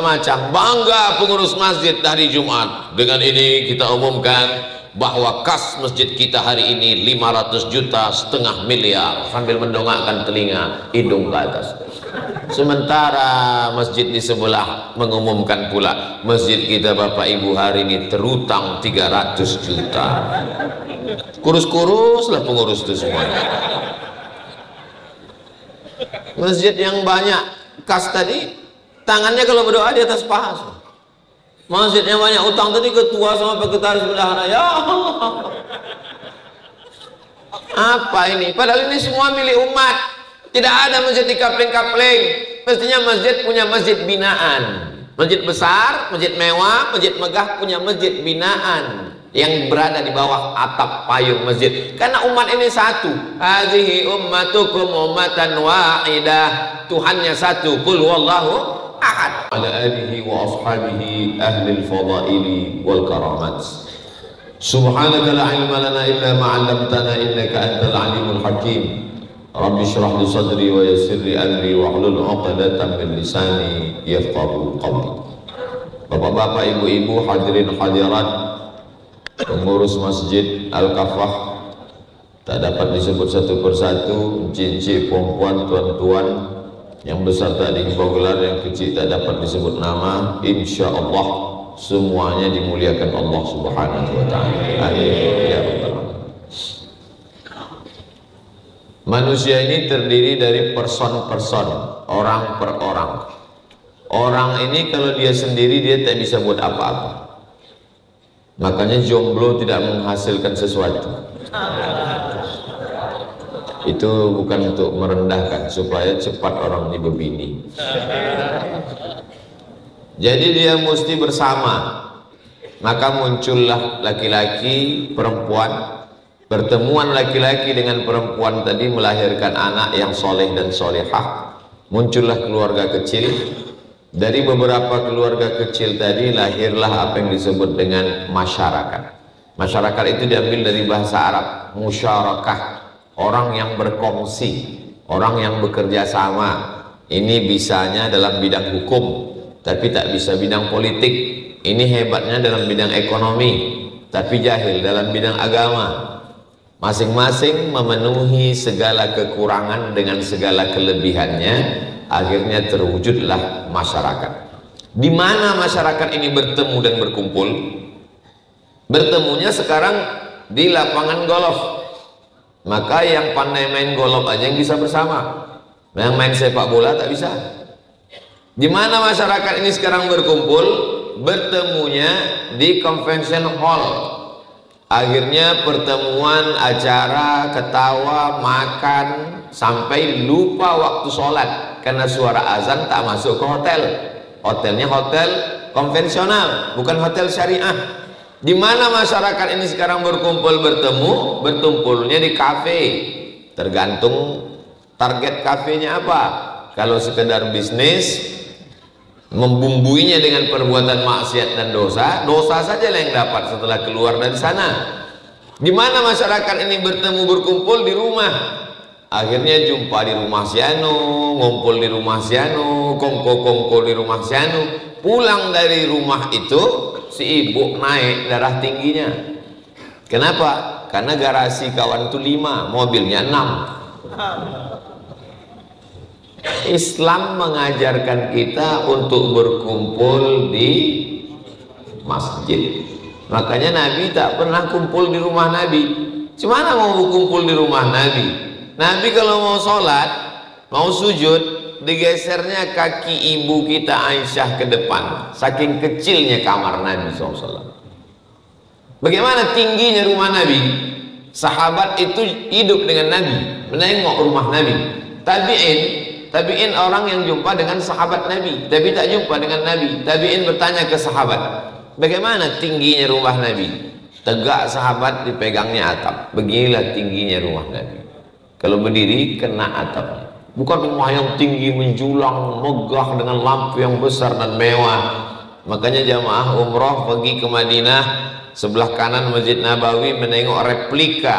macam. Bangga pengurus masjid hari Jumat. Dengan ini kita umumkan bahwa kas masjid kita hari ini 500 juta, 500 miliar, sambil mendongakkan telinga, hidung ke atas. Sementara masjid di sebelah mengumumkan pula, masjid kita Bapak Ibu hari ini terutang 300 juta. Kurus-kurus lah pengurus itu semuanya. Masjid yang banyak kas tadi, tangannya kalau berdoa di atas paha. Masjidnya banyak utang tadi, ketua sama sekretaris bendahara, ya Allah. Apa ini? Padahal ini semua milik umat. Tidak ada masjid di kapling-kapling. Mestinya masjid punya masjid binaan. Masjid besar, masjid mewah, masjid megah punya masjid binaan yang berada di bawah atap payung masjid. Karena umat ini satu. Hazihi ummatukum ummatan wahidah. Tuhannya satu. Qul wallahu ahad. Ala alihi wa ashabihi ahli al-fadaili wal karamat. Subhanaka la ilma lana illa ma 'allamtana innaka antal alimul hakim. Rabbi shrah li sadri wa yassir li amri wa hlul 'uqdatam min lisani yafqahu qawli. Bapak-bapak, ibu-ibu, hadirin hadirat, pengurus Masjid Al-Kafah, tak dapat disebut satu persatu, cincin, perempuan, tuan-tuan, yang besar tak dihimbau gelar, yang kecil tak dapat disebut nama. Insya Allah semuanya dimuliakan Allah Subhanahu wa ta'ala. Amin ya rabbal alamin. Manusia ini terdiri dari person-person, orang per orang. Orang ini kalau dia sendiri dia tak bisa buat apa-apa. Makanya jomblo tidak menghasilkan sesuatu. Itu bukan untuk merendahkan, supaya cepat orang ini berbini. Jadi dia mesti bersama. Maka muncullah laki-laki, perempuan. Pertemuan laki-laki dengan perempuan tadi melahirkan anak yang soleh dan solehah. Muncullah keluarga kecil. Dari beberapa keluarga kecil tadi lahirlah apa yang disebut dengan masyarakat. Masyarakat itu diambil dari bahasa Arab, musyarakah. Orang yang berkongsi, orang yang bekerja sama. Ini bisanya dalam bidang hukum, tapi tak bisa bidang politik. Ini hebatnya dalam bidang ekonomi, tapi jahil dalam bidang agama. Masing-masing memenuhi segala kekurangan dengan segala kelebihannya, akhirnya terwujudlah masyarakat. Di mana masyarakat ini bertemu dan berkumpul? Bertemunya sekarang di lapangan golf. Maka yang pandai main golf aja yang bisa bersama. Yang main sepak bola tak bisa. Di mana masyarakat ini sekarang berkumpul? Bertemunya di convention hall. Akhirnya pertemuan, acara, ketawa, makan, sampai lupa waktu sholat karena suara azan tak masuk ke hotel. Hotelnya hotel konvensional, bukan hotel syariah. Di mana masyarakat ini sekarang berkumpul bertemu? Bertumpulnya di kafe. Tergantung target kafenya apa. Kalau sekedar bisnis, membumbuinya dengan perbuatan maksiat dan dosa, dosa saja yang dapat setelah keluar dari sana. Di mana masyarakat ini bertemu berkumpul? Di rumah. Akhirnya jumpa di rumah si anu, ngumpul di rumah si anu, kongko-kongko di rumah si anu. Pulang dari rumah itu si ibu naik darah tingginya. Kenapa? Karena garasi kawan itu 5, mobilnya 6. Islam mengajarkan kita untuk berkumpul di masjid. Makanya Nabi tak pernah kumpul di rumah Nabi. Cemana mau kumpul di rumah Nabi? Nabi kalau mau sholat, mau sujud, digesernya kaki ibu kita Aisyah ke depan. Saking kecilnya kamar Nabi SAW. Bagaimana tingginya rumah Nabi? Sahabat itu hidup dengan Nabi, menengok rumah Nabi. Tabi'in orang yang jumpa dengan sahabat Nabi, tapi tak jumpa dengan Nabi. Tabi'in bertanya ke sahabat, bagaimana tingginya rumah Nabi? Tegak sahabat, dipegangnya atap. Beginilah tingginya rumah Nabi. Kalau berdiri kena atapnya. Bukan rumah yang tinggi menjulang, megah dengan lampu yang besar dan mewah. Makanya jamaah umroh pergi ke Madinah, sebelah kanan Masjid Nabawi menengok replika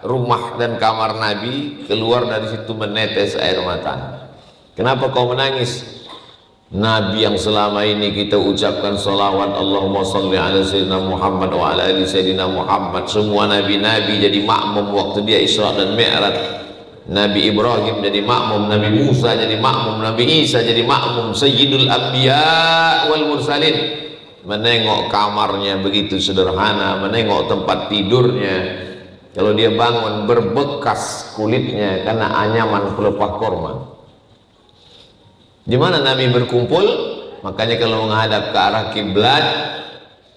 rumah dan kamar Nabi, keluar dari situ menetes air mata. Kenapa kau menangis? Nabi yang selama ini kita ucapkan salawat Allahumma salli ala Sayyidina Muhammad wa ala ali Sayyidina Muhammad, semua nabi-nabi jadi makmum waktu dia Isra dan Mi'raj. Nabi Ibrahim jadi makmum, Nabi Musa jadi makmum, Nabi Isa jadi makmum, Sayyidul Anbiya wal Mursalin. Menengok kamarnya begitu sederhana, menengok tempat tidurnya, kalau dia bangun berbekas kulitnya karena anyaman pelepah korma. Di mana Nabi berkumpul? Makanya kalau menghadap ke arah kiblat,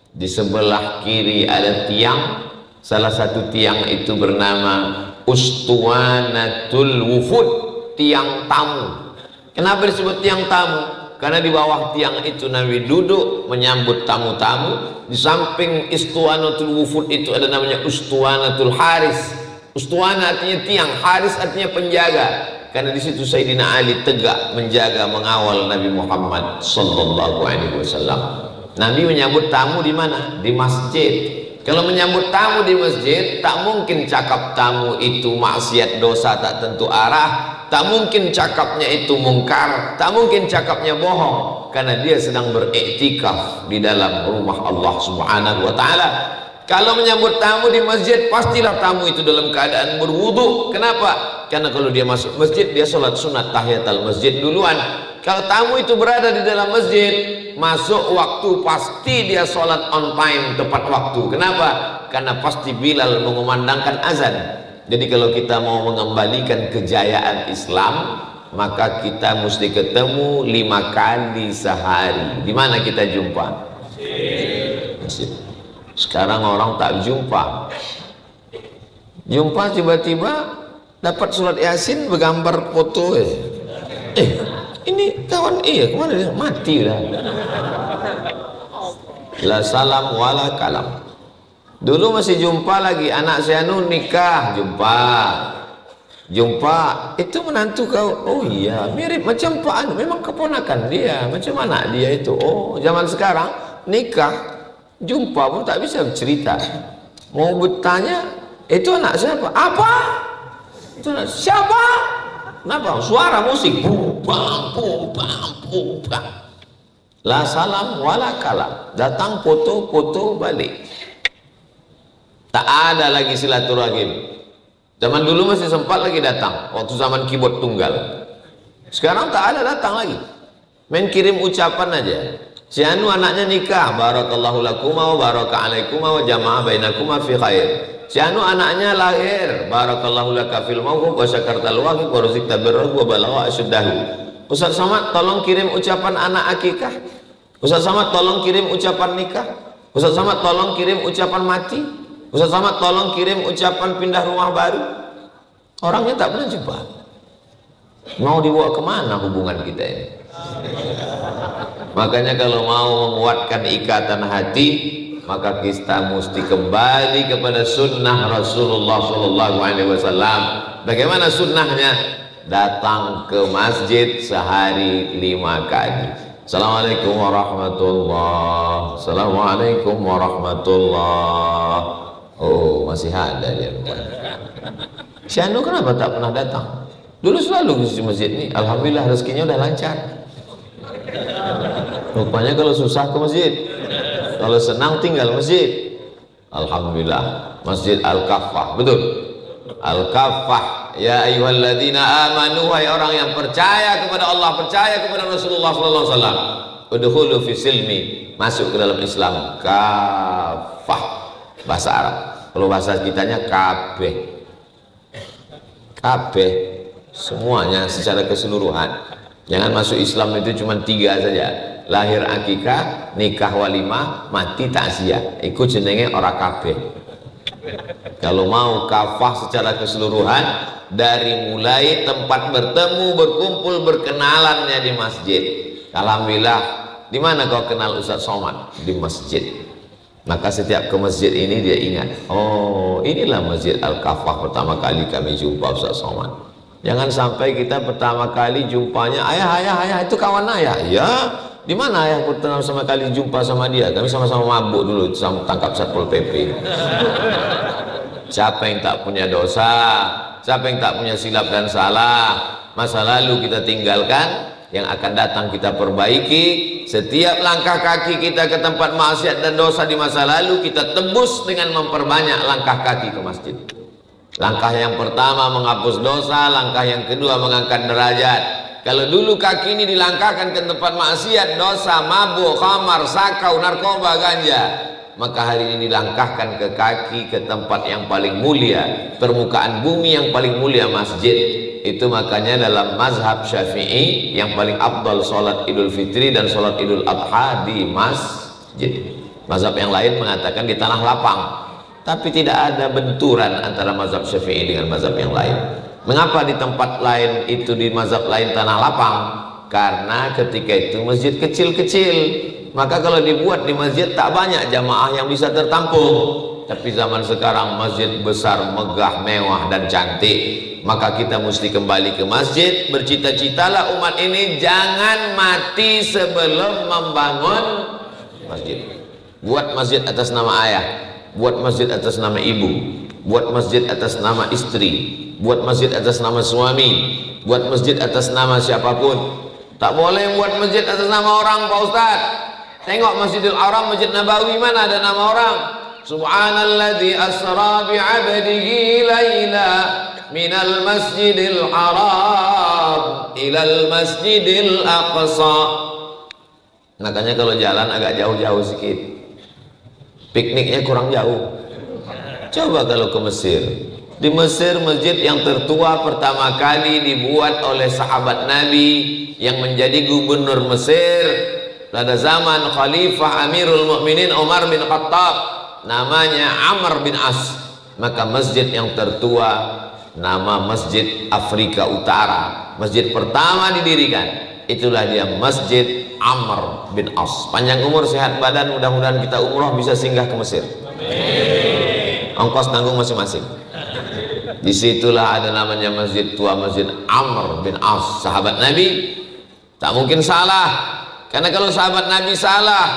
di sebelah kiri ada tiang, salah satu tiang itu bernama Ustuwanatul Wufud, tiang tamu. Kenapa disebut tiang tamu? Karena di bawah tiang itu Nabi duduk menyambut tamu-tamu. Di samping Ustuwanatul Wufud itu ada namanya Ustuwanatul Haris. Ustuwana artinya tiang, Haris artinya penjaga. Karena di situ Sayyidina Ali tegak menjaga, mengawal Nabi Muhammad sallallahu alaihi wasallam. Nabi menyambut tamu di mana? Di masjid. Kalau menyambut tamu di masjid, tak mungkin cakap tamu itu maksiat dosa tak tentu arah, tak mungkin cakapnya itu mungkar, tak mungkin cakapnya bohong, karena dia sedang beriktikaf di dalam rumah Allah Subhanahu wa taala. Kalau menyambut tamu di masjid, pastilah tamu itu dalam keadaan berwudu. Kenapa? Karena kalau dia masuk masjid, dia sholat sunat tahiyatul masjid duluan. Kalau tamu itu berada di dalam masjid, masuk waktu, pasti dia sholat on time, tepat waktu. Kenapa? Karena pasti Bilal mengumandangkan azan. Jadi kalau kita mau mengembalikan kejayaan Islam, maka kita mesti ketemu 5 kali sehari. Di mana kita jumpa? Masjid. Sekarang orang tak jumpa. Jumpa tiba-tiba dapat surat Yasin bergambar foto. Ini kawan kemana dia? Mati lah. La salam wala kalam. Dulu masih jumpa lagi, anak Sianu nikah, jumpa itu menantu kau. Oh iya, mirip macam Pak Anu, memang keponakan dia, macam anak dia itu. Oh, zaman sekarang nikah jumpa pun tak bisa bercerita. Mau bertanya, itu anak siapa? Apa? Itu anak siapa? Kenapa? Suara musik. Bum-bam, bum-bam, bum-bam. La salam wala kalam. Datang foto-foto balik. Tak ada lagi silaturahim. Zaman dulu masih sempat lagi datang. Waktu zaman keyboard tunggal. Sekarang tak ada datang lagi. Main kirim ucapan aja. Si Anu anaknya nikah, barakallahu lakuma wa baraka alaikuma wa jama'a bainakuma fi khair. Si Anu anaknya lahir, barakallahu laka fil mawhub wa syakartal wahid wa rizqta birruh wa balagha asyuddahu. Ustaz Samad tolong kirim ucapan anak akikah. Ustaz Samad tolong kirim ucapan nikah. Ustaz Samad tolong kirim ucapan mati. Ustaz Samad tolong kirim ucapan pindah rumah baru. Orangnya tak pernah jumpa. Mau dibawa kemana hubungan kita ini? Makanya kalau mau menguatkan ikatan hati, maka kita mesti kembali kepada sunnah Rasulullah Sallallahu Alaihi Wasallam. Bagaimana sunnahnya? Datang ke masjid sehari 5 kali. Assalamualaikum warahmatullah. Assalamualaikum warahmatullah. Oh, masih ada dia. Syanu kenapa tak pernah datang? Dulu selalu ke masjid ini. Alhamdulillah rezekinya udah lancar. Rupanya kalau susah ke masjid, kalau senang tinggal masjid. Alhamdulillah. Masjid Al-Kaffah, betul. Al-Kaffah, ya ayyuhalladzina amanu, wahai orang yang percaya kepada Allah, percaya kepada Rasulullah sallallahu alaihi wasallam. Udkhulu fi silmi, masuk ke dalam Islam. Kaffah, bahasa Arab. Kalau bahasa kitanya kabeh. Kabeh, semuanya secara keseluruhan. Jangan masuk Islam itu cuma 3 saja. Lahir akikah, nikah walimah, mati takziah. Ikut jenenge ora kabeh. Kalau mau kafah secara keseluruhan, dari mulai tempat bertemu, berkumpul, berkenalannya di masjid. Alhamdulillah, di mana kau kenal Ustaz Somad? Di masjid. Maka setiap ke masjid ini dia ingat, oh inilah Masjid Al-Kafah pertama kali kami jumpa Ustaz Somad. Jangan sampai kita pertama kali jumpanya, ayah, itu kawan ayah. Ya, di mana ayah pertama sama kali jumpa sama dia? Kami sama-sama mabuk dulu, sama tangkap Satpol PP. Siapa yang tak punya dosa? Siapa yang tak punya silap dan salah? Masa lalu kita tinggalkan, yang akan datang kita perbaiki. Setiap langkah kaki kita ke tempat maksiat dan dosa di masa lalu kita tebus dengan memperbanyak langkah kaki ke masjid. Langkah yang pertama menghapus dosa, langkah yang kedua mengangkat derajat. Kalau dulu kaki ini dilangkahkan ke tempat maksiat, dosa, mabuk, khamar, sakau, narkoba, ganja, maka hari ini dilangkahkan ke kaki ke tempat yang paling mulia, permukaan bumi yang paling mulia, masjid. Itu makanya dalam mazhab Syafi'i yang paling afdal sholat Idul Fitri dan sholat Idul Adha di masjid. Mazhab yang lain mengatakan di tanah lapang, tapi tidak ada benturan antara mazhab Syafi'i dengan mazhab yang lain. Mengapa di tempat lain itu, di mazhab lain tanah lapang? Karena ketika itu masjid kecil-kecil, maka kalau dibuat di masjid tak banyak jamaah yang bisa tertampung. Tapi zaman sekarang masjid besar, megah, mewah dan cantik, maka kita mesti kembali ke masjid. Bercita-citalah umat ini jangan mati sebelum membangun masjid. Buat masjid atas nama ayah, buat masjid atas nama ibu, buat masjid atas nama istri, buat masjid atas nama suami, buat masjid atas nama siapapun. Tak boleh buat masjid atas nama orang, Pak Ustaz. Tengok Masjidil Haram, Masjid Nabawi, mana ada nama orang? Subhanalladzi asra bi'abdihi laila minal masjidil haram ilal masjidil aqsa. Makanya kalau jalan agak jauh-jauh sedikit, pikniknya kurang jauh. Coba kalau ke Mesir. Di Mesir, masjid yang tertua pertama kali dibuat oleh sahabat Nabi yang menjadi gubernur Mesir pada zaman Khalifah Amirul Mukminin Umar bin Khattab, namanya Amr bin As. Maka masjid yang tertua, nama Masjid Afrika Utara, masjid pertama didirikan, itulah dia Masjid Amr bin As. Panjang umur, sehat badan, mudah-mudahan kita umroh bisa singgah ke Mesir. Ongkos tanggung masing-masing. Disitulah ada namanya masjid tua, Masjid Amr bin As, sahabat Nabi. Tak mungkin salah, karena kalau sahabat Nabi salah,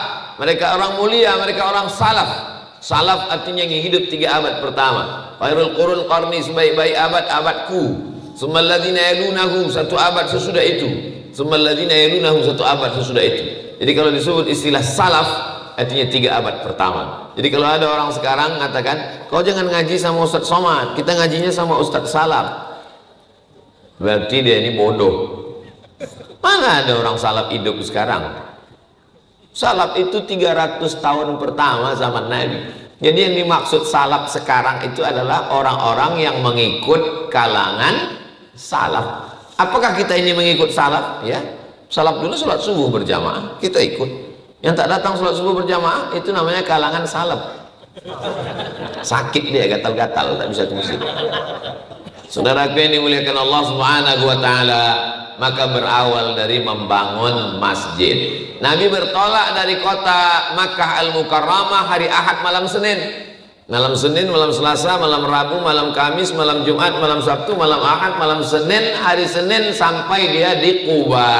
mereka orang mulia, mereka orang salaf. Salaf artinya yang hidup 3 abad pertama. Khairul qurun qarni, sebaik-baik abad abadku. Tsummal ladzina yalunahum, 1 abad sesudah itu. Tsummal ladzina yalunahum, 1 abad sesudah itu. Jadi kalau disebut istilah salaf artinya 3 abad pertama. Jadi kalau ada orang sekarang mengatakan, kau jangan ngaji sama Ustadz Somad, kita ngajinya sama Ustadz Salaf, berarti dia ini bodoh. Mana ada orang salaf hidup sekarang? Salaf itu 300 tahun pertama zaman Nabi. Jadi yang dimaksud salaf sekarang itu adalah orang-orang yang mengikut kalangan salaf. Apakah kita ini mengikut salaf? Ya, salaf dulu sholat subuh berjamaah, kita ikut. Yang tak datang sholat subuh berjamaah itu namanya kalangan salaf. Sakit dia, gatal-gatal, tak bisa ke masjid. Saudaraku yang dimuliakan Allah Subhanahu wa Ta'ala, maka berawal dari membangun masjid. Nabi bertolak dari kota Makkah Al-Mukarramah hari Ahad malam Senin. Malam Senin, malam Selasa, malam Rabu, malam Kamis, malam Jumat, malam Sabtu, malam Ahad, malam Senin, hari Senin sampai dia di Quba.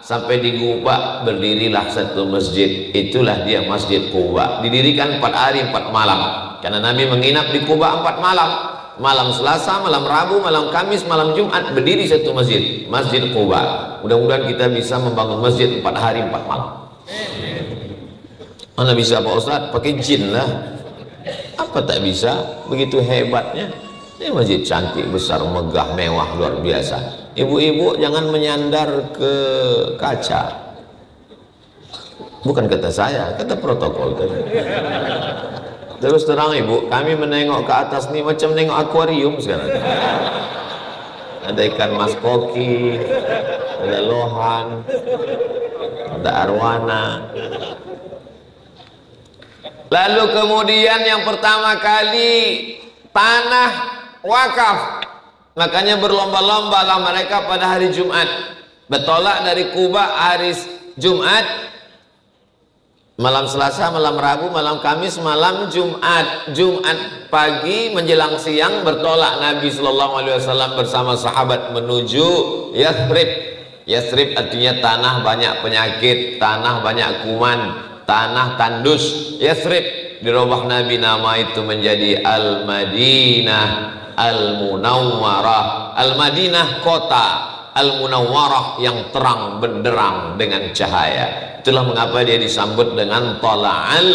Sampai di Quba berdirilah satu masjid. Itulah dia Masjid Quba. Didirikan 4 hari 4 malam. Karena Nabi menginap di Quba 4 malam. Malam Selasa, malam Rabu, malam Kamis, malam Jumat berdiri satu masjid, Masjid Quba. Mudah-mudahan kita bisa membangun masjid 4 hari 4 malam. Mana bisa Pak Ustaz? Pakai jin lah. Apa tak bisa? Begitu hebatnya. Ini masjid cantik, besar, megah, mewah, luar biasa. Ibu-ibu jangan menyandar ke kaca. Bukan kata saya, kata protokol tadi. Terus terang ibu, kami menengok ke atas nih macam nengok akuarium sekarang. Ada ikan mas koki, ada lohan, ada arwana. Lalu kemudian yang pertama kali tanah wakaf. Makanya berlomba-lomba lah mereka pada hari Jumat. Bertolak dari Quba hari Jumat, malam Selasa, malam Rabu, malam Kamis, malam Jumat. Jumat pagi menjelang siang bertolak Nabi SAW bersama sahabat menuju Yathrib. Yathrib artinya tanah banyak penyakit, tanah banyak kuman, tanah tandus. Yathrib dirubah Nabi nama itu menjadi Al-Madinah Al-Munawwarah. Al-Madinah kota, Al-Munawwarah, yang terang benderang dengan cahaya. Itulah mengapa dia disambut dengan tala'al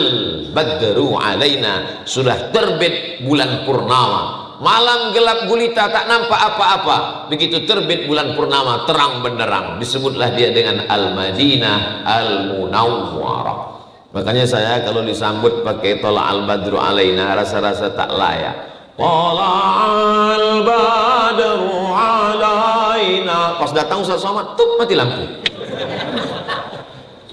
badru alaina, sudah terbit bulan purnama. Malam gelap gulita tak nampak apa-apa, begitu terbit bulan purnama terang benderang, disebutlah dia dengan Al-Madinah Al-Munawwarah. Makanya saya kalau disambut pakai tala'al badru alaina rasa-rasa tak layak. Tala'al badru alaina, pas datang Ustaz Somad tuh mati lampu.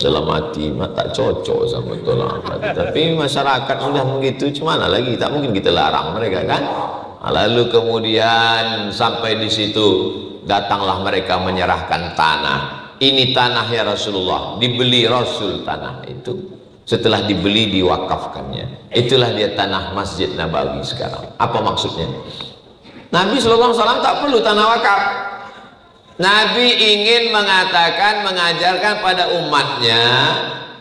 Dalam hati tak cocok sama tolong, tapi masyarakat mudah begitu, cemana lagi, tak mungkin kita larang mereka kan. Lalu kemudian sampai di situ datanglah mereka menyerahkan tanah. Ini tanah ya Rasulullah, dibeli Rasul tanah itu, setelah dibeli diwakafkannya. Itulah dia tanah Masjid Nabawi sekarang. Apa maksudnya? Nabi SAW tak perlu tanah wakaf. Nabi ingin mengatakan, mengajarkan pada umatnya,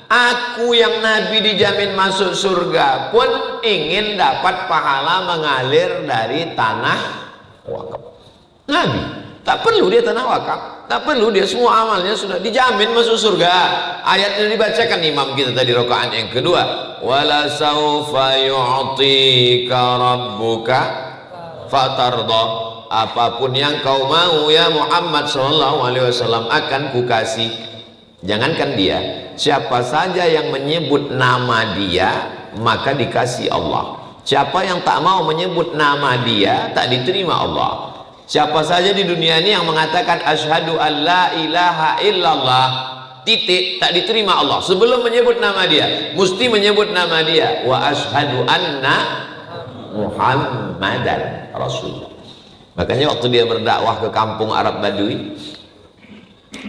aku yang Nabi dijamin masuk surga pun ingin dapat pahala mengalir dari tanah wakaf. Nabi tak perlu dia tanah wakaf, tak perlu dia, semua amalnya sudah dijamin masuk surga. Ayatnya dibacakan imam kita tadi rakaat yang kedua, wala saufa yu'tika rabbuka fatarda, apapun yang kau mau ya Muhammad SAW akan kukasih. Jangankan dia, siapa saja yang menyebut nama dia maka dikasih Allah. Siapa yang tak mau menyebut nama dia tak diterima Allah. Siapa saja di dunia ini yang mengatakan asyhadu an la ilaha illallah titik, tak diterima Allah. Sebelum menyebut nama dia mesti menyebut nama dia, wa asyhadu anna Muhammadan Rasulullah. Makanya waktu dia berdakwah ke kampung Arab Badui,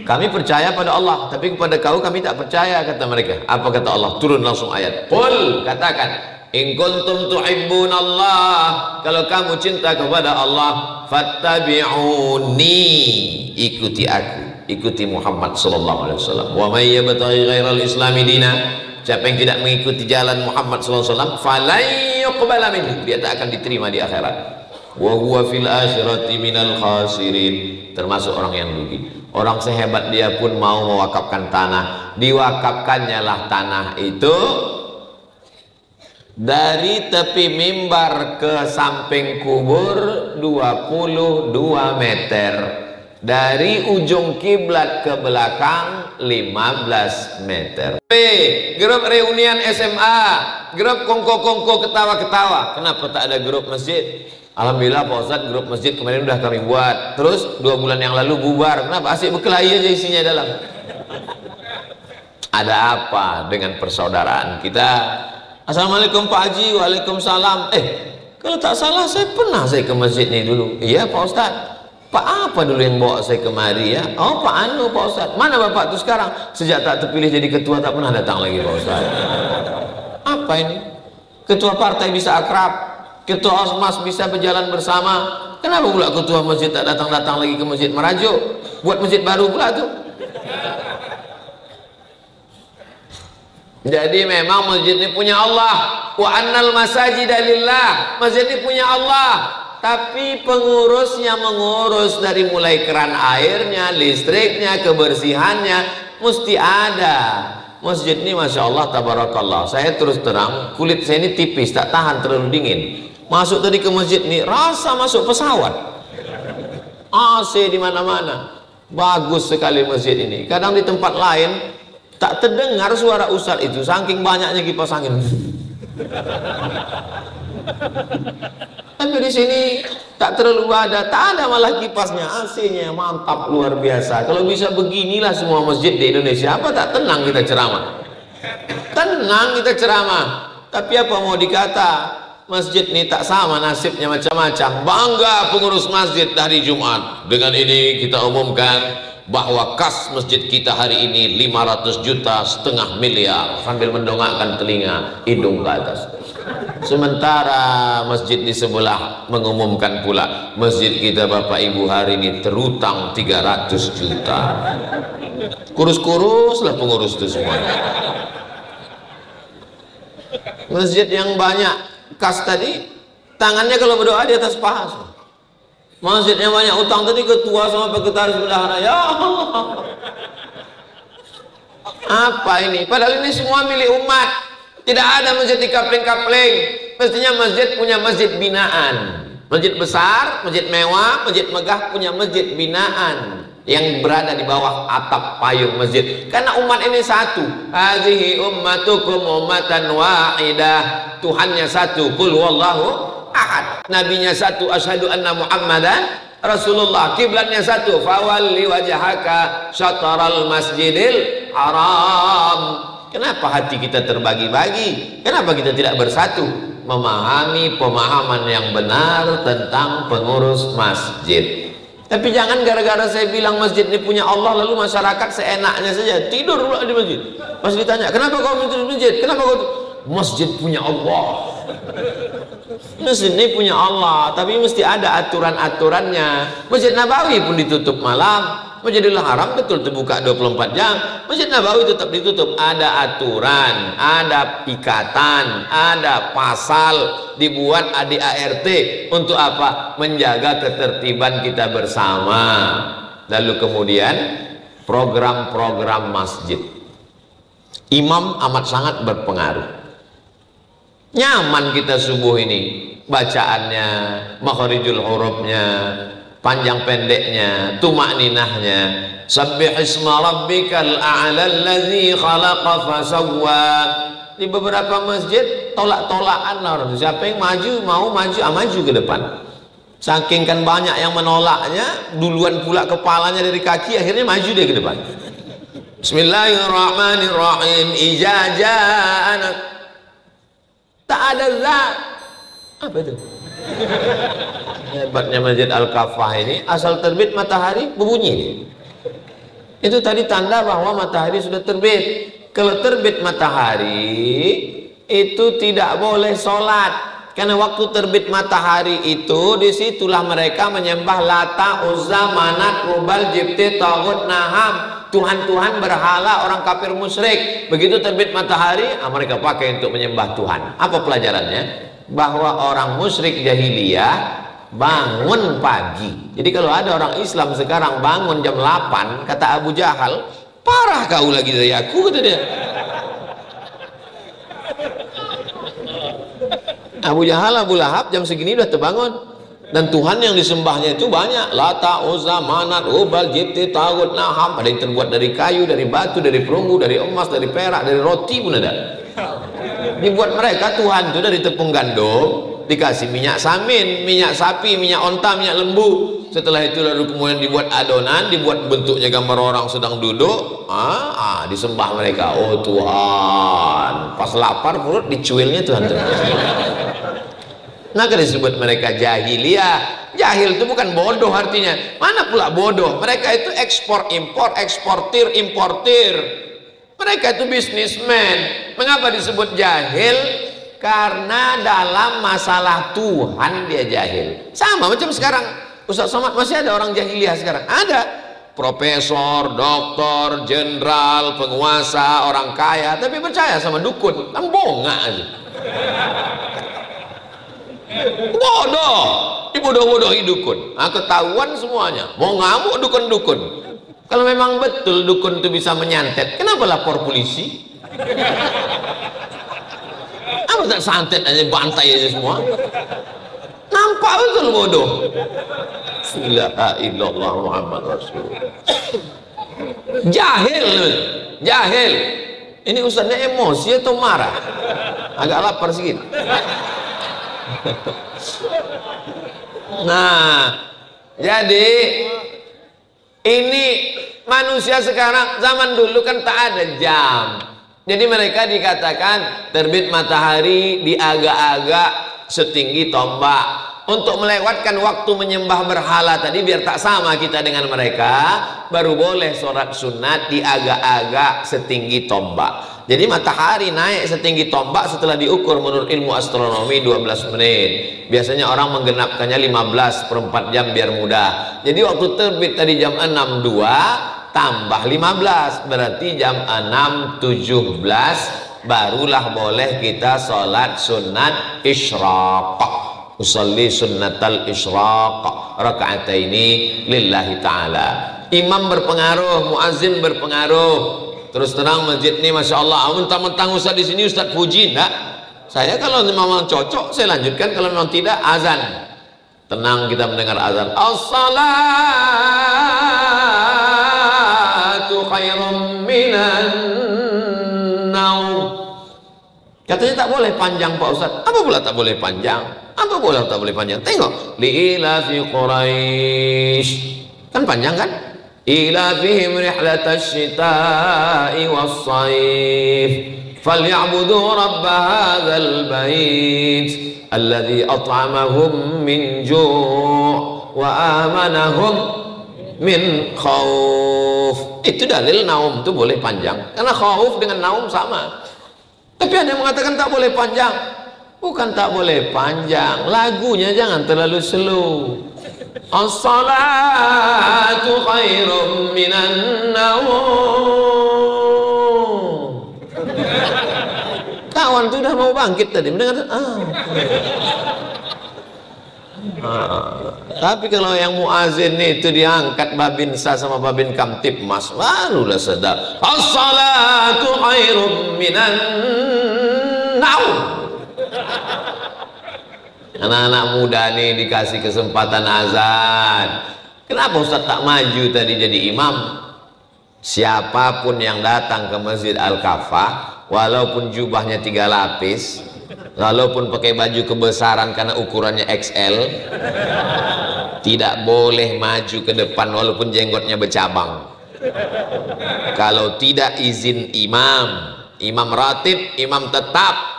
kami percaya pada Allah, tapi kepada kau kami tak percaya, kata mereka. Apa kata Allah? Turun langsung ayat. Qul, katakan, in kuntum tuhibbunallah, kalau kamu cinta kepada Allah, fattabi'uni, ikuti aku, ikuti Muhammad sallallahu alaihi wasallam. Wa may yabtaghi ghairal islami dina, siapa yang tidak mengikuti jalan Muhammad sallallahu alaihi wasallam, falan yuqbala minhu, dia tak akan diterima di akhirat. Wa huwa fil akhirati minal khasirin, termasuk orang yang rugi. Orang sehebat dia pun mau mewakafkan tanah, diwakafkannya lah tanah itu dari tepi mimbar ke samping kubur 22 meter, dari ujung kiblat ke belakang 15 meter. Grup reunian SMA, grup kongko-kongko ketawa-ketawa. Kenapa tak ada grup masjid? Alhamdulillah Pak Ustadz, grup masjid kemarin udah kami buat, terus 2 bulan yang lalu bubar. Kenapa? Asik berkelahi aja isinya dalam. Ada apa dengan persaudaraan kita? Assalamualaikum Pak Haji. Waalaikumsalam. Kalau tak salah saya pernah ke masjid ini dulu. Iya Pak Ustadz. Pak apa dulu yang bawa saya kemari ya? Oh Pak Anu Pak Ustadz. Mana Bapak tuh sekarang? Sejak tak terpilih jadi ketua tak pernah datang lagi Pak Ustadz. Apa ini? Ketua partai bisa akrab, ketua ormas bisa berjalan bersama, kenapa pula ketua masjid tak datang-datang lagi ke masjid Merajuk? Buat masjid baru pula tuh. Jadi memang masjid ini punya Allah. Wa annal masajida lillah, masjid ini punya Allah, tapi pengurusnya mengurus dari mulai keran airnya, listriknya, kebersihannya mesti ada. Masjid ini Masya Allah tabarakallah, saya terus terang, kulit saya ini tipis, tak tahan terlalu dingin. Masuk tadi ke masjid ini rasa masuk pesawat, AC di mana-mana, bagus sekali masjid ini. Kadang di tempat lain tak terdengar suara ustadz itu, saking banyaknya kipas angin. Tapi di sini tak terlalu ada, tak ada malah kipasnya, AC-nya mantap luar biasa. Kalau bisa beginilah semua masjid di Indonesia, apa tak tenang kita ceramah? Tenang kita ceramah. Tapi apa mau dikata? Masjid ini tak sama nasibnya, macam-macam. Bangga pengurus masjid dari Jumat. Dengan ini kita umumkan bahwa kas masjid kita hari ini 500 juta, 500 miliar, sambil mendongakkan telinga, hidung ke atas. Sementara masjid di sebelah mengumumkan pula, masjid kita Bapak Ibu hari ini terutang 300 juta. Kurus-kurus lah pengurus itu semuanya. Masjid yang banyak kas tadi, tangannya kalau berdoa di atas paha. Masjidnya banyak utang tadi, ketua sama sekretaris bendahara. Ya Allah. Apa ini? Padahal ini semua milik umat. Tidak ada masjid dikapling-kapling. Mestinya masjid punya masjid binaan. Masjid besar, masjid mewah, masjid megah punya masjid binaan yang berada di bawah atap payung masjid. Karena umat ini satu. Hazihi ummatukum ummatan wahidah. Tuhannya satu. Qul wallahu ahad. Nabinya satu. Asyhadu anna Muhammadan Rasulullah. Kiblatnya satu. Fawalli wajhaka syatral masjidil haram. Kenapa hati kita terbagi-bagi? Kenapa kita tidak bersatu? Memahami pemahaman yang benar tentang pengurus masjid. Tapi jangan gara-gara saya bilang masjid ini punya Allah, lalu masyarakat seenaknya saja tidur di masjid. Pas ditanya, kenapa kau tidur di masjid? Kenapa kau masjid punya Allah? Masjid ini punya Allah, tapi mesti ada aturan-aturannya. Masjid Nabawi pun ditutup malam. Masjidil Haram betul terbuka 24 jam. Masjid Nabawi tetap ditutup. Ada aturan, ada ikatan, ada pasal dibuat di ART untuk apa? Menjaga ketertiban kita bersama. Lalu kemudian program-program masjid. Imam amat sangat berpengaruh. Nyaman kita subuh ini bacaannya, makharijul hurufnya, panjang pendeknya, tumakninahnya. Sabbih isma rabbikal a'la allazi khalaqa fasawwa. Di beberapa masjid tolak-tolakan orang. Siapa yang maju mau maju, maju ke depan. Saking kan banyak yang menolaknya, duluan pula kepalanya dari kaki, akhirnya maju dia ke depan. Bismillahirrahmanirrahim. Ijazah tak ada zat. Apa itu? Hebatnya Masjid Al-Kafah ini, asal terbit matahari berbunyi. Itu tadi tanda bahwa matahari sudah terbit. Kalau terbit matahari itu tidak boleh sholat, karena waktu terbit matahari itu disitulah mereka menyembah Lata, Uzza, Manat, Hubal, Jibti, Taghut, Naham, Tuhan-Tuhan berhala orang kafir musyrik. Begitu terbit matahari, mereka pakai untuk menyembah Tuhan. Apa pelajarannya? Bahwa orang musyrik jahiliyah bangun pagi. Jadi kalau ada orang Islam sekarang bangun jam 8, kata Abu Jahal, parah kau lagi dari aku, kata dia. Abu Jahal, Abu Lahab jam segini udah terbangun. Dan Tuhan yang disembahnya itu banyak. Lata, Uzza, Manat, Hubal, Jibti, Taghut, Naham. Ada yang terbuat dari kayu, dari batu, dari perunggu, dari emas, dari perak, dari roti pun ada. Dibuat mereka Tuhan itu dari tepung gandum, dikasih minyak samin, minyak sapi, minyak onta, minyak lembu. Setelah itu lalu kemudian dibuat adonan, dibuat bentuknya gambar orang sedang duduk. Disembah mereka. Oh Tuhan, pas lapar perut dicuilnya Tuhan. Maka disebut mereka jahiliyah. Jahil itu bukan bodoh artinya. Mana pula bodoh? Mereka itu ekspor impor, eksportir importir. Mereka itu bisnismen. Mengapa disebut jahil? Karena dalam masalah Tuhan dia jahil. Sama macam sekarang. Ustaz Somad, masih ada orang jahiliyah sekarang? Ada. Profesor, doktor, jenderal, penguasa, orang kaya, tapi percaya sama dukun. Kan bongak aja. Bodoh, dibodoh-bodohi dukun. Ketahuan semuanya. Mau ngamuk dukun-dukun. Kalau memang betul dukun itu bisa menyantet, kenapa lapor polisi? Apa tak santet aja, bantai aja semua? Nampak betul bodoh. La ilaha illallah Muhammad Rasulullah. Jahil, jahil. Ini ustaznya emosi atau marah? Agak lapar sedikit. Nah, jadi ini manusia sekarang, zaman dulu kan tak ada jam. Jadi mereka dikatakan terbit matahari di agak-agak setinggi tombak. Untuk melewatkan waktu menyembah berhala tadi biar tak sama kita dengan mereka, baru boleh sholat sunat di agak-agak setinggi tombak. Jadi matahari naik setinggi tombak setelah diukur menurut ilmu astronomi 12 menit. Biasanya orang menggenapkannya 15/4 jam biar mudah. Jadi waktu terbit tadi jam 6.02 tambah 15 berarti jam 6.17 barulah boleh kita sholat sunat isyraq. usalli sunnatal isyraq raka'ataini lillahi ta'ala. Imam berpengaruh, muazzin berpengaruh. Terus terang masjid ini Masya Allah, mentang-mentang Ustaz di sini Ustaz puji, enggak. Saya kalau memang cocok saya lanjutkan, kalau memang tidak azan. Tenang kita mendengar azan. As-salatu khairum minan naum. Katanya tak boleh panjang Pak Ustaz. Apa pula tak boleh panjang? Apa pula tak boleh panjang? Tengok, li'ilafi Quraisy. Kan panjang kan? Ilafihim rihlatash shita'i was-sayf falyabudu rabb hadzal bait alladzi at'amahum min ju' wa amanahum min khauf. Itu dalil naum itu boleh panjang, karena khauf dengan naum sama. Tapi ada yang mengatakan tak boleh panjang. Bukan tak boleh panjang, lagunya jangan terlalu slow. As-salatu khairum minan naum. Kawan tuh udah mau bangkit tadi mendengar. Tapi kalau yang muazin itu diangkat babin sa sama babin kamtip mas, barulah sedap. As-salatu khairum minan naum. Anak-anak muda nih dikasih kesempatan azan. Kenapa Ustaz tak maju tadi jadi imam? Siapapun yang datang ke Masjid Al-Kafah, walaupun jubahnya 3 lapis, walaupun pakai baju kebesaran karena ukurannya XL, tidak boleh maju ke depan walaupun jenggotnya bercabang. Kalau tidak izin imam, imam ratib, imam tetap.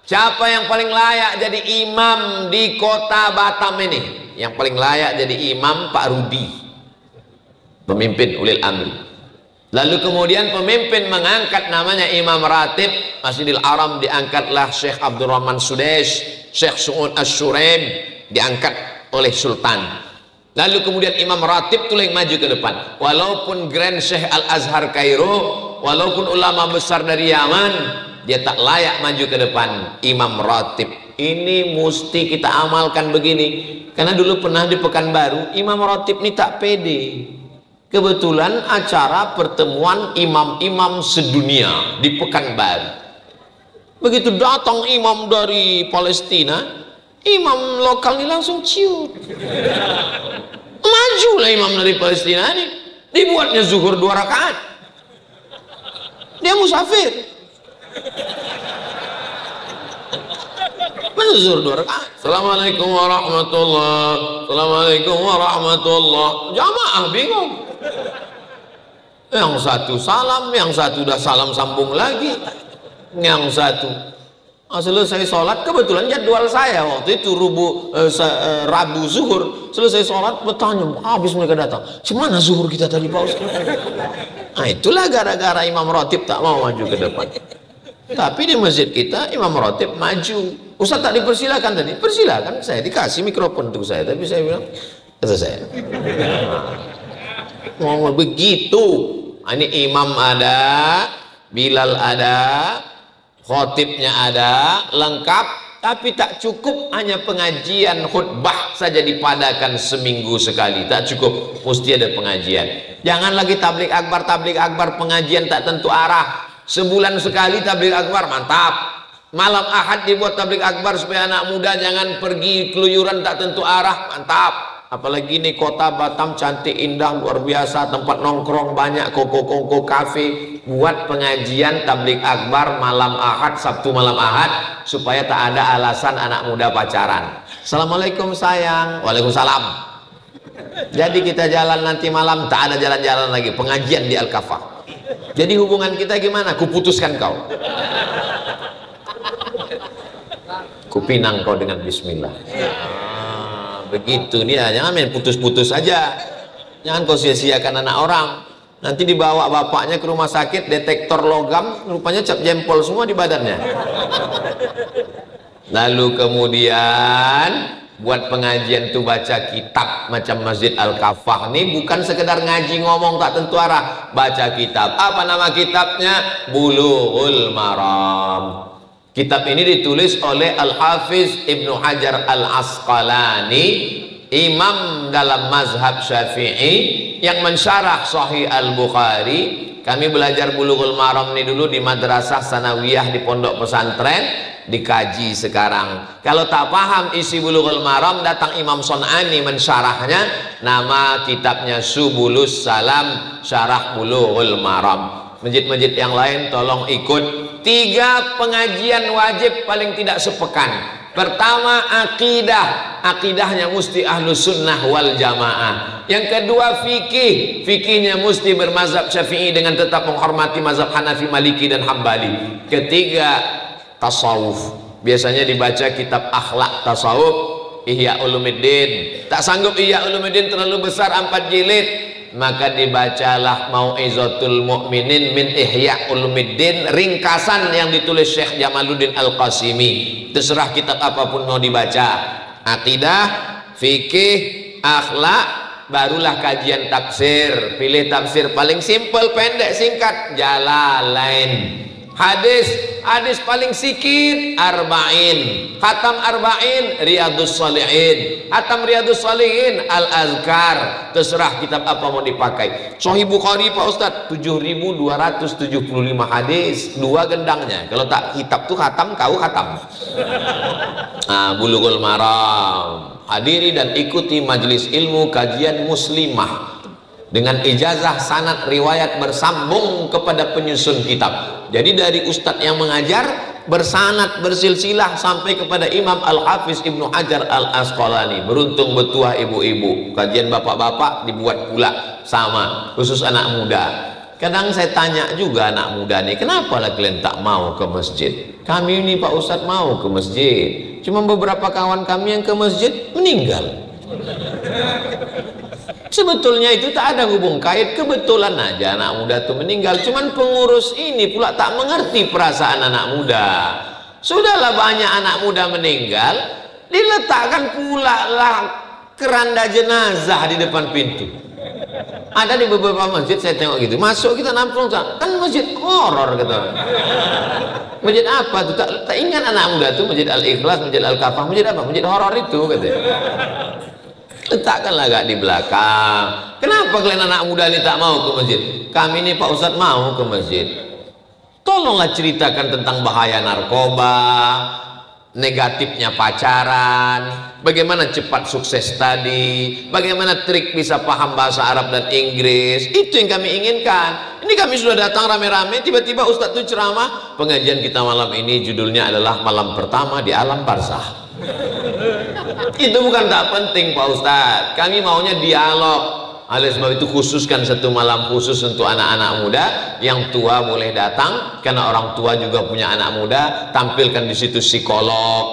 Siapa yang paling layak jadi imam di kota Batam ini? Yang paling layak jadi imam Pak Rudi, pemimpin ulil amri. Lalu kemudian pemimpin mengangkat namanya imam ratib Masjidil Haram, diangkatlah Syekh Abdurrahman Sudesh, Syekh Su'ud Ash-Shuraim diangkat oleh Sultan. Lalu kemudian imam ratib itu yang maju ke depan. Walaupun Grand Syekh Al-Azhar Kairo, walaupun ulama besar dari Yaman, dia tak layak maju ke depan. Imam ratib ini mesti kita amalkan begini. Karena dulu pernah di Pekanbaru, imam ratib ini tak pede. Kebetulan acara pertemuan imam-imam sedunia di Pekanbaru. Begitu datang imam dari Palestina, imam lokal ini langsung ciut. Majulah imam dari Palestina ini, dibuatnya zuhur 2 rakaat. Dia musafir. Zuhur 2 rakaat. Assalamualaikum warahmatullahi. Assalamualaikum warahmatullahi. Jamaah bingung. Yang satu salam, yang satu udah salam sambung lagi. Yang satu selesai sholat, kebetulan jadwal saya waktu itu Rabu zuhur, selesai sholat bertanya, habis mereka datang, gimana zuhur kita tadi Pak Ustaz? Nah itulah gara-gara imam ratib tak mau maju ke depan. Tapi di masjid kita imam ratib maju. Ustaz tak dipersilakan tadi, persilakan, saya dikasih mikrofon untuk saya, tapi saya bilang, kata saya, mau begitu. Ini imam ada, Bilal ada, khotibnya ada, lengkap. Tapi tak cukup hanya pengajian khutbah saja dipadakan seminggu sekali, tak cukup, mesti ada pengajian. Jangan lagi tablik akbar pengajian tak tentu arah. Sebulan sekali tablik akbar, mantap. Malam Ahad dibuat tablik akbar supaya anak muda jangan pergi keluyuran tak tentu arah, mantap. Apalagi ini kota Batam cantik indah luar biasa, tempat nongkrong banyak, koko kafe. Buat pengajian tablik akbar malam Ahad, Sabtu malam Ahad, supaya tak ada alasan anak muda pacaran. Assalamualaikum sayang. Waalaikumsalam. Jadi kita jalan nanti malam, tak ada jalan-jalan lagi, pengajian di Al-Kafah. Jadi hubungan kita gimana? Kuputuskan kau, kupinang kau dengan bismillah. Begitu dia, jangan main putus-putus aja. Jangan kau sia-siakan anak orang. Nanti dibawa bapaknya ke rumah sakit, detektor logam, rupanya cap jempol semua di badannya. Lalu kemudian buat pengajian tuh baca kitab macam Masjid Al-Kafah nih, bukan sekedar ngaji ngomong tak tentu arah, baca kitab. Apa nama kitabnya? Bulughul Maram. Kitab ini ditulis oleh Al-Hafiz Ibnu Hajar Al-Asqalani, imam dalam mazhab Syafi'i yang mensyarah Sahih Al-Bukhari. Kami belajar Bulughul Maram ini dulu di madrasah sanawiyah di pondok pesantren, dikaji sekarang. Kalau tak paham isi Bulughul Maram, datang Imam Son'ani mensyarahnya. Nama kitabnya Subulus Salam Syarah Bulughul Maram. Masjid-masjid yang lain tolong ikut 3 pengajian wajib paling tidak sepekan. Pertama, akidah. Akidahnya mesti ahlus sunnah wal jamaah. Yang kedua, fikih. Fikihnya mesti bermazhab Syafi'i dengan tetap menghormati mazhab Hanafi, Maliki dan Hambali. Ketiga, tasawuf. Biasanya dibaca kitab akhlak tasawuf, Ihya Ulumuddin. Tak sanggup Ihya Ulumuddin terlalu besar 4 jilid, maka dibacalah Mau'izatul Mu'minin min Ihya Ulumuddin, ringkasan yang ditulis Syekh Jamaluddin Al-Qasimi. Terserah kitab apapun mau dibaca. Akidah, fikih, akhlak, barulah kajian tafsir. Pilih tafsir paling simpel, pendek, singkat, Jalalain. Hadis paling sikit, Arba'in. Khatam Arba'in, Riyadus Shalihin. Khatam Riyadus Shalihin, Al-Azkar. Terserah kitab apa mau dipakai. Sahih Bukhari Pak Ustadz 7.275 hadis, 2 gendangnya. Kalau tak kitab tuh khatam, kau khatam. Bulughul Maram. Hadiri dan ikuti majelis ilmu kajian Muslimah dengan ijazah sanad riwayat bersambung kepada penyusun kitab. Jadi dari ustadz yang mengajar bersanad bersilsilah sampai kepada Imam Al-Hafiz Ibnu Hajar Al-Asqalani. Beruntung betuah ibu-ibu, kajian bapak-bapak dibuat pula sama, khusus anak muda. Kadang saya tanya juga anak muda nih, kenapa lah kalian tak mau ke masjid? Kami ini Pak Ustadz mau ke masjid, cuma beberapa kawan kami yang ke masjid meninggal. Sebetulnya itu tak ada hubung kait, kebetulan aja anak muda itu meninggal. Cuman pengurus ini pula tak mengerti perasaan anak muda. Sudahlah banyak anak muda meninggal, diletakkan pula lah keranda jenazah di depan pintu. Ada di beberapa masjid saya tengok gitu, masuk kita nampung, kan masjid horor gitu. Masjid apa tuh? Tak ingat anak muda tuh, masjid Al-Ikhlas, masjid Al-Kafah, masjid apa? Masjid horor itu katanya. Letakkanlah agak di belakang. Kenapa kalian anak muda ini tak mau ke masjid? Kami ini Pak Ustadz mau ke masjid. Tolonglah ceritakan tentang bahaya narkoba, negatifnya pacaran, bagaimana cepat sukses tadi, bagaimana trik bisa paham bahasa Arab dan Inggris. Itu yang kami inginkan. Ini kami sudah datang rame-rame, tiba-tiba Ustadz itu ceramah. Pengajian kita malam ini judulnya adalah malam pertama di alam barzah. Itu bukan tak penting Pak Ustadz, kami maunya dialog. Oleh sebab itu khususkan satu malam khusus untuk anak-anak muda. Yang tua boleh datang karena orang tua juga punya anak muda. Tampilkan di situ psikolog,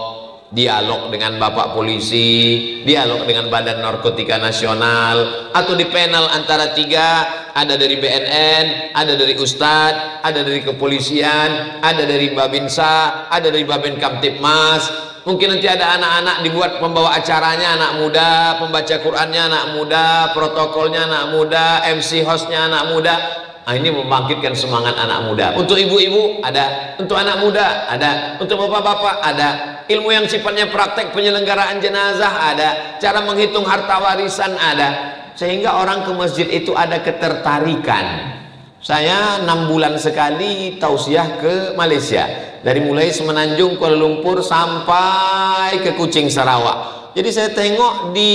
dialog dengan bapak polisi, dialog dengan Badan Narkotika Nasional, atau di panel antara 3, ada dari BNN, ada dari Ustadz, ada dari kepolisian, ada dari Babinsa, ada dari Babin Kamtipmas. Mungkin nanti ada anak-anak dibuat pembawa acaranya anak muda, pembaca Qur'annya anak muda, protokolnya anak muda, MC hostnya anak muda. Nah, ini membangkitkan semangat anak muda. Untuk ibu-ibu ada, untuk anak muda ada, untuk bapak-bapak ada. Ilmu yang sifatnya praktek penyelenggaraan jenazah ada, cara menghitung harta warisan ada. Sehingga orang ke masjid itu ada ketertarikan. Saya 6 bulan sekali tausiah ke Malaysia, dari mulai Semenanjung, Kuala Lumpur sampai ke Kuching, Sarawak. Jadi saya tengok di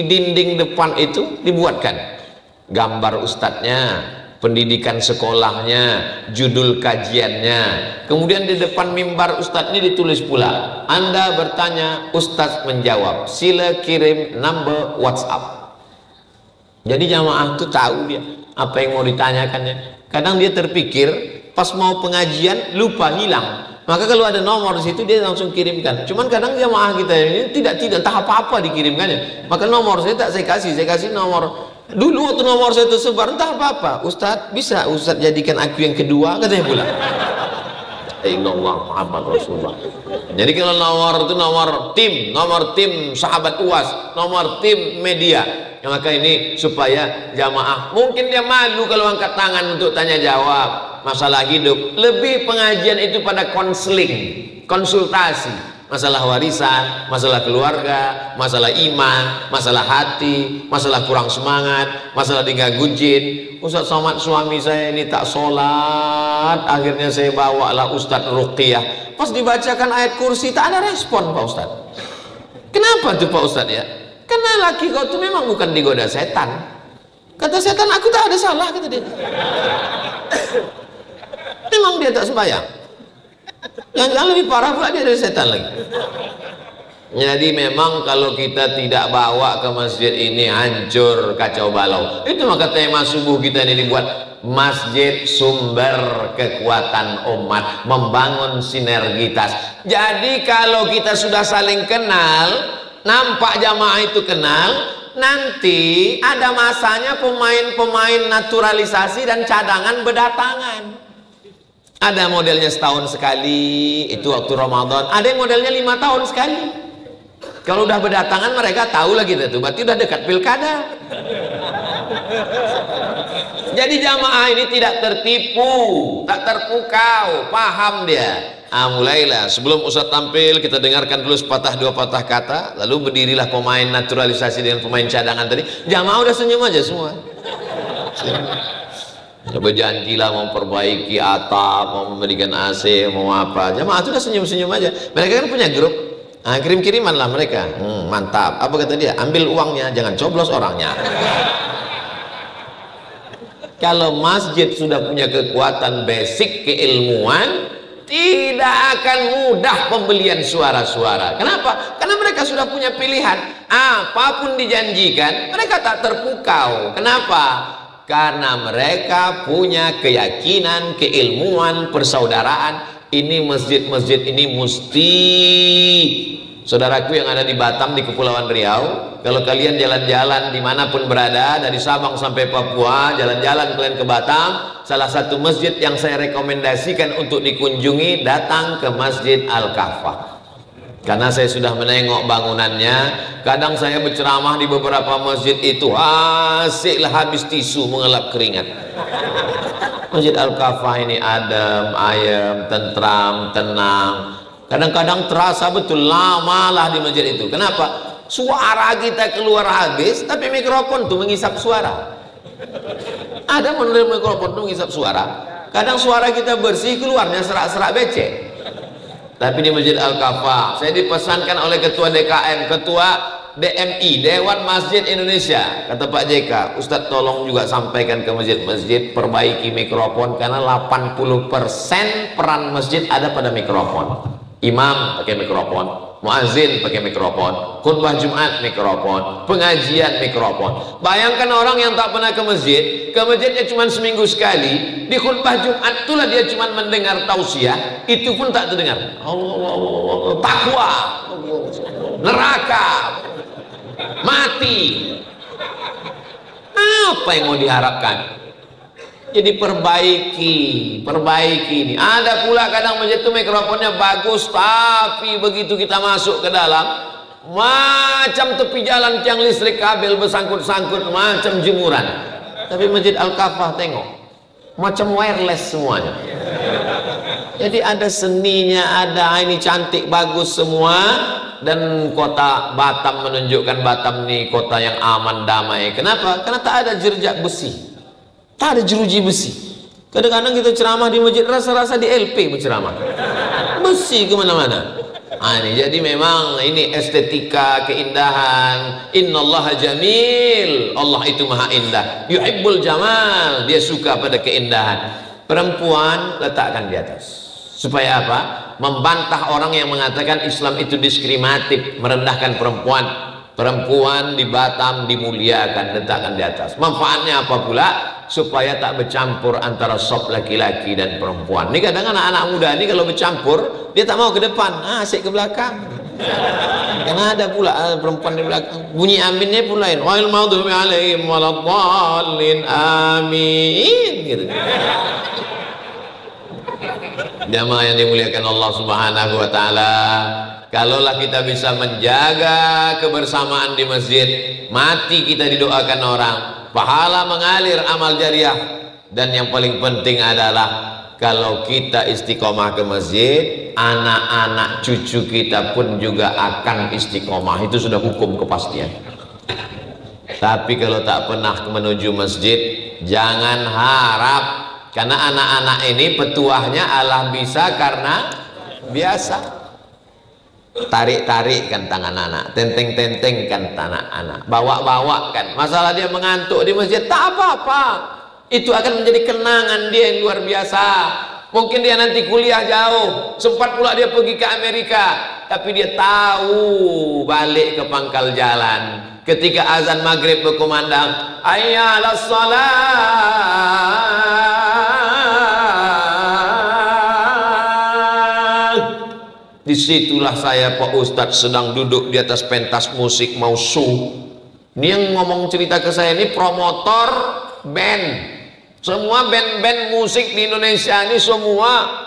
dinding depan itu dibuatkan gambar ustadznya, pendidikan sekolahnya, judul kajiannya. Kemudian di depan mimbar ustadz ini ditulis pula, Anda bertanya, ustadz menjawab, sila kirim number WhatsApp. Jadi jamaah itu tahu dia apa yang mau ditanyakannya. Kadang dia terpikir pas mau pengajian lupa, hilang. Maka kalau ada nomor di situ dia langsung kirimkan. Cuman kadang jamaah kita ini tidak entah apa-apa dikirimkannya. Maka nomor saya tak saya kasih nomor. Dulu waktu nomor saya tersebar entah apa-apa. Ustadz bisa Ustadz jadikan aku yang kedua, katanya pula. Innallaha Muhammad Rasulullah. Jadi kalau nomor itu nomor tim sahabat UAS, nomor tim media. Maka ini supaya jamaah, mungkin dia malu kalau angkat tangan untuk tanya jawab masalah hidup. Lebih pengajian itu pada konseling. konsultasi masalah warisan, masalah keluarga, masalah iman, masalah hati, masalah kurang semangat, masalah diganggu jin. Ustaz Somad, suami saya ini tak sholat, akhirnya saya bawalah Ustaz Ruqyah. Pas dibacakan ayat kursi tak ada respon Pak Ustaz. Kenapa tuh Pak Ustaz ya? Karena laki kau tuh memang bukan digoda setan. Kata setan, aku tak ada salah, kata dia. Memang dia tak sembahyang. Yang lebih parah pula dia dari setan lagi. Jadi memang kalau kita tidak bawa ke masjid ini hancur kacau balau. Itu maka tema subuh kita ini dibuat masjid sumber kekuatan umat, membangun sinergitas. Jadi kalau kita sudah saling kenal, nampak jamaah itu kenal, nanti ada masanya pemain-pemain naturalisasi dan cadangan berdatangan. Ada modelnya setahun sekali, itu waktu Ramadan. Ada yang modelnya 5 tahun sekali. Kalau udah berdatangan mereka tahu lah kita tuh, berarti udah dekat pilkada. Jadi jamaah ini tidak tertipu, tak terpukau, paham dia. Mulailah sebelum Ustaz tampil kita dengarkan dulu sepatah dua patah kata, lalu berdirilah pemain naturalisasi dengan pemain cadangan tadi. Jamaah udah senyum aja semua. Berjanjilah mau perbaiki atap, mau memberikan AC, mau apa. Jamaah itu udah senyum-senyum aja. Mereka kan punya grup. Kirim-kiriman lah mereka. Mantap. Apa kata dia? Ambil uangnya, jangan coblos orangnya. Kalau masjid sudah punya kekuatan basic keilmuan, tidak akan mudah pembelian suara-suara. Kenapa? Karena mereka sudah punya pilihan. Apapun dijanjikan, mereka tak terpukau. Kenapa? Karena mereka punya keyakinan, keilmuan, persaudaraan. Ini masjid-masjid ini mesti, saudaraku yang ada di Batam, di Kepulauan Riau, kalau kalian jalan-jalan dimanapun berada, dari Sabang sampai Papua, jalan-jalan kalian ke Batam, salah satu masjid yang saya rekomendasikan untuk dikunjungi, datang ke Masjid Al-Kafah. Karena saya sudah menengok bangunannya. Kadang saya berceramah di beberapa masjid itu, asiklah habis tisu mengelap keringat. Masjid Al-Kafah ini adem, ayem, tentram, tenang. Kadang-kadang terasa betul lamalah di masjid itu. Kenapa? Suara kita keluar habis, tapi mikrofon tuh mengisap suara. Ada model mikrofon tuh mengisap suara. Kadang suara kita bersih, keluarnya serak-serak becek. Tapi di Masjid Al-Kafah, saya dipesankan oleh Ketua DKM, Ketua DMI, Dewan Masjid Indonesia, kata Pak JK, Ustadz tolong juga sampaikan ke masjid-masjid, perbaiki mikrofon, karena 80% peran masjid ada pada mikrofon. Imam pakai mikrofon, muazin pakai mikrofon, khutbah Jumat mikrofon, pengajian mikrofon. Bayangkan orang yang tak pernah ke masjidnya cuma seminggu sekali, di khutbah Jumat itulah dia cuma mendengar tausiah, itu pun tak terdengar. Allah, takwa, neraka, mati. Apa yang mau diharapkan? Jadi perbaiki ini. Ada pula kadang masjid itu mikrofonnya bagus, tapi begitu kita masuk ke dalam, macam tepi jalan tiang listrik kabel bersangkut-sangkut, macam jemuran. Tapi Masjid Al-Kafah tengok, macam wireless semuanya. Jadi ada seninya, ada ini cantik, bagus semua. Dan kota Batam menunjukkan Batam ini kota yang aman, damai. Kenapa? Karena tak ada jerjak besi, tak ada jeruji besi. Kadang-kadang kita ceramah di masjid rasa-rasa di LP berceramah, besi kemana-mana. Jadi memang ini estetika, keindahan. Innallaha jamil, Allah itu maha indah. Yuhibbul jamal, dia suka pada keindahan. Perempuan letakkan di atas. Supaya apa? Membantah orang yang mengatakan Islam itu diskriminatif, merendahkan perempuan. Perempuan di Batam dimuliakan, letakkan di atas. Manfaatnya apa pula? Supaya tak bercampur antara sop laki-laki dan perempuan. Ini kadang anak-anak muda ini kalau bercampur, dia tak mau ke depan, asik ke belakang. Karena ada pula perempuan di belakang. Bunyi aminnya pula lain. Wal maghdubi alaihim waladdallin, amin gitu. Jamaah yang dimuliakan Allah Subhanahu wa taala, kalaulah kita bisa menjaga kebersamaan di masjid, mati kita didoakan orang, pahala mengalir, amal jariah. Dan yang paling penting adalah kalau kita istiqomah ke masjid, anak-anak cucu kita pun juga akan istiqomah. Itu sudah hukum kepastian. Tapi kalau tak pernah menuju masjid, jangan harap, karena anak-anak ini petuahnya Allah bisa karena biasa. Tarik-tarik kan tangan anak, tenteng-tenteng kan tangan anak, bawa-bawa kan. Masalah dia mengantuk di masjid, tak apa-apa. Itu akan menjadi kenangan dia yang luar biasa. Mungkin dia nanti kuliah jauh, sempat pula dia pergi ke Amerika, tapi dia tahu balik ke pangkal jalan. Ketika azan maghrib berkumandang, hayya 'alas shalah, disitulah saya Pak Ustadz sedang duduk di atas pentas musik mau show. Ini yang ngomong cerita ke saya ini promotor band, semua band-band musik di Indonesia ini semua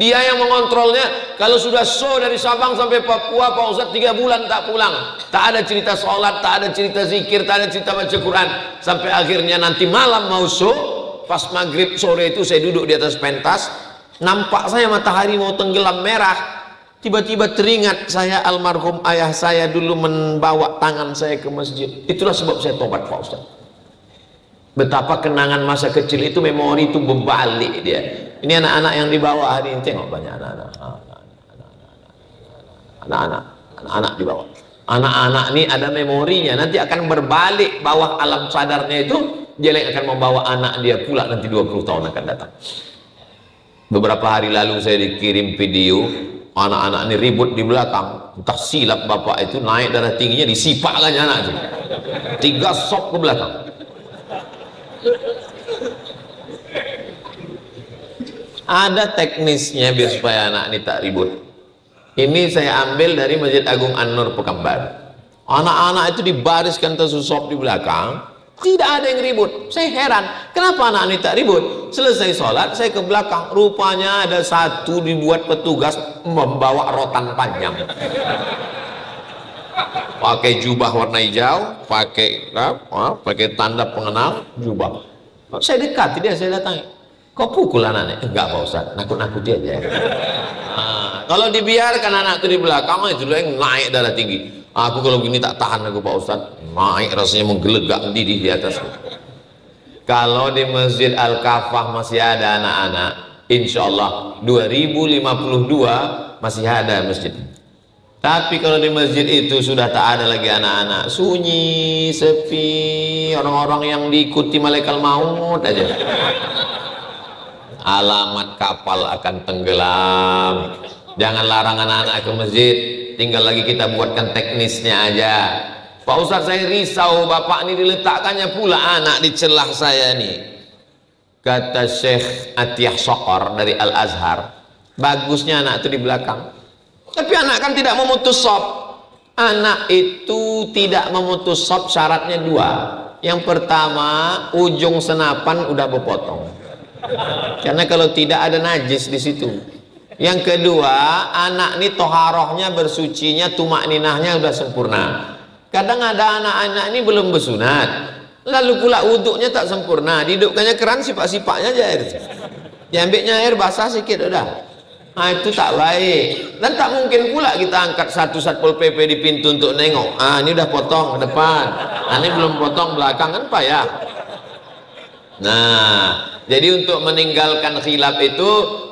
dia yang mengontrolnya. Kalau sudah show dari Sabang sampai Papua, Pak Ustadz 3 bulan tak pulang, tak ada cerita sholat, tak ada cerita zikir, tak ada cerita baca Quran. Sampai akhirnya nanti malam mau show, pas maghrib sore itu saya duduk di atas pentas, nampak saya matahari mau tenggelam merah. Tiba-tiba teringat saya almarhum ayah saya dulu membawa tangan saya ke masjid. Itulah sebab saya tobat Pak Ustaz. Betapa kenangan masa kecil itu, memori itu berbalik dia. Ini anak-anak yang dibawa hari ini, tengok banyak anak-anak dibawa. Anak-anak ini ada memorinya, nanti akan berbalik bawah alam sadarnya itu, dia yang akan membawa anak dia pula nanti 20 tahun akan datang. Beberapa hari lalu saya dikirim video anak-anak ini ribut di belakang, entah silap bapak itu naik darah tingginya disipakkan anak itu 3 sop ke belakang. Ada teknisnya biar supaya anak ini tak ribut. Ini saya ambil dari Masjid Agung An-Nur Pekanbaru. Anak-anak itu dibariskan tersusop di belakang, tidak ada yang ribut. Saya heran, kenapa anak ini tak ribut? Selesai sholat, saya ke belakang. Rupanya ada satu dibuat petugas membawa rotan panjang. Pakai jubah warna hijau, pakai tanda pengenal jubah. Saya dekati dia, saya datangi. Kau pukul anaknya? Enggak Pak Ustaz, nakut-nakuti aja. Kalau dibiarkan anak itu di belakang, itu yang naik darah tinggi. Aku kalau gini tak tahan aku Pak Ustaz, naik rasanya menggelegak mendidih di atas. Kalau di Masjid Al-Kafah masih ada anak-anak, insya Allah 2052 masih ada masjid. Tapi kalau di masjid itu sudah tak ada lagi anak-anak, sunyi, sepi, orang-orang yang diikuti malaikat maut aja. Alamat kapal akan tenggelam. Jangan larang anak-anak ke masjid, tinggal lagi kita buatkan teknisnya aja. Pak Ustadz saya risau, bapak ini diletakkannya pula anak di celah saya nih. Kata Syekh Atiyah Sokor dari Al-Azhar, bagusnya anak itu di belakang. Tapi anak kan tidak memutus sop. Anak itu tidak memutus sop syaratnya 2. Yang pertama, ujung senapan udah berpotong. Karena kalau tidak ada najis di situ. Yang kedua, anak ini toharohnya, bersucinya, tumak ninahnya udah sempurna. Kadang ada anak-anak ini belum bersunat, lalu pula wuduknya tak sempurna, dihidupkannya keran sipak-sipaknya aja air. Diambilnya air basah sikit udah. Nah itu tak baik. Dan tak mungkin pula kita angkat satu Satpol PP di pintu untuk nengok. Ini udah potong ke depan, ini belum potong belakang, kan payah. Nah, jadi untuk meninggalkan khilaf itu,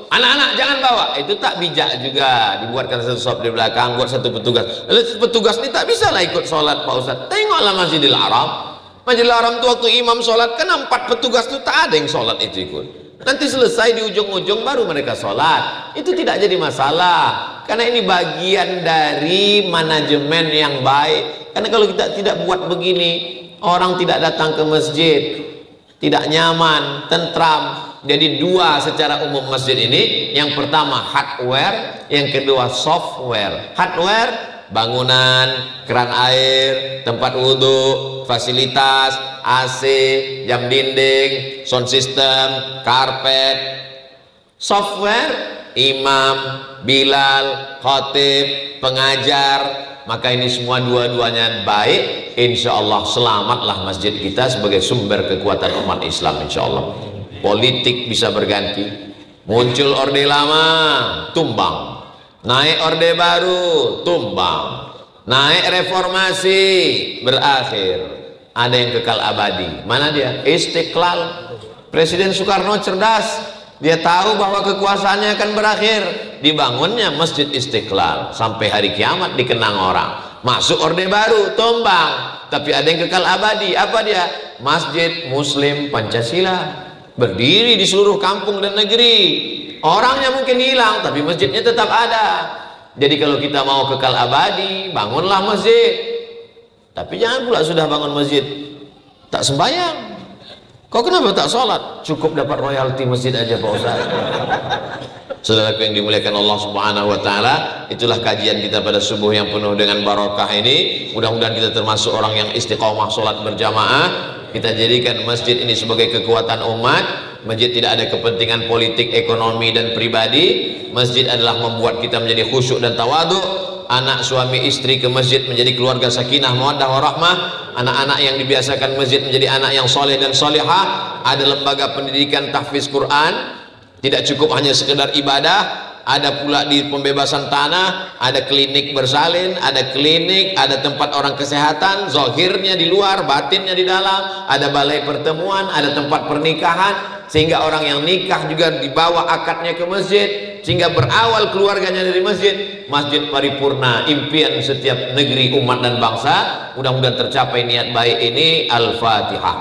anak-anak jangan bawa, itu tak bijak juga. Dibuatkan satu sop di belakang, buat satu petugas. Lalu petugas ini tak bisa lah ikut sholat Pak Ustaz. Tengoklah Masjidil Haram. Masjidil Haram itu waktu imam sholat kan 4 petugas itu tak ada yang sholat itu ikut. Nanti selesai di ujung-ujung baru mereka sholat. Itu tidak jadi masalah, karena ini bagian dari manajemen yang baik. Karena kalau kita tidak buat begini, orang tidak datang ke masjid, tidak nyaman, tentram. Jadi 2 secara umum masjid ini. Yang pertama hardware, yang kedua software. Hardware, bangunan, keran air, tempat wudhu, fasilitas, AC, jam dinding, sound system, karpet. Software, imam, bilal, khatib, pengajar. Maka ini semua dua-duanya baik. Insya Allah selamatlah masjid kita sebagai sumber kekuatan umat Islam insya Allah. Politik bisa berganti, Muncul orde lama, tumbang. Naik orde baru, tumbang. Naik reformasi, berakhir. Ada yang kekal abadi. Mana dia? Istiqlal. Presiden Soekarno cerdas. Dia tahu bahwa kekuasaannya akan berakhir. Dibangunnya Masjid Istiqlal. Sampai hari kiamat dikenang orang. Masuk orde baru, tumbang. Tapi ada yang kekal abadi. Apa dia? Masjid Muslim Pancasila. Berdiri di seluruh kampung dan negeri. Orangnya mungkin hilang, tapi masjidnya tetap ada. Jadi kalau kita mau kekal abadi, bangunlah masjid. Tapi jangan pula sudah bangun masjid tak sembahyang. Kau kenapa tak sholat? Cukup dapat royalti masjid aja Pak Ustaz. Saudaraku yang dimuliakan Allah Subhanahu wa taala, itulah kajian kita pada subuh yang penuh dengan barokah ini. Mudah-mudahan kita termasuk orang yang istiqomah sholat berjamaah. Kita jadikan masjid ini sebagai kekuatan umat. Masjid tidak ada kepentingan politik, ekonomi dan pribadi. Masjid adalah membuat kita menjadi khusyuk dan tawadhu. Anak suami istri ke masjid menjadi keluarga sakinah mawaddah warahmah. Anak-anak yang dibiasakan masjid menjadi anak yang soleh dan solehah. Ada lembaga pendidikan tahfiz Quran. Tidak cukup hanya sekedar ibadah. Ada pula di pembebasan tanah, ada klinik bersalin, ada klinik, ada tempat orang kesehatan, zahirnya di luar, batinnya di dalam, ada balai pertemuan, ada tempat pernikahan, sehingga orang yang nikah juga dibawa akadnya ke masjid, sehingga berawal keluarganya dari masjid. Masjid paripurna, impian setiap negeri, umat dan bangsa. Mudah-mudahan tercapai niat baik ini. Al-Fatihah.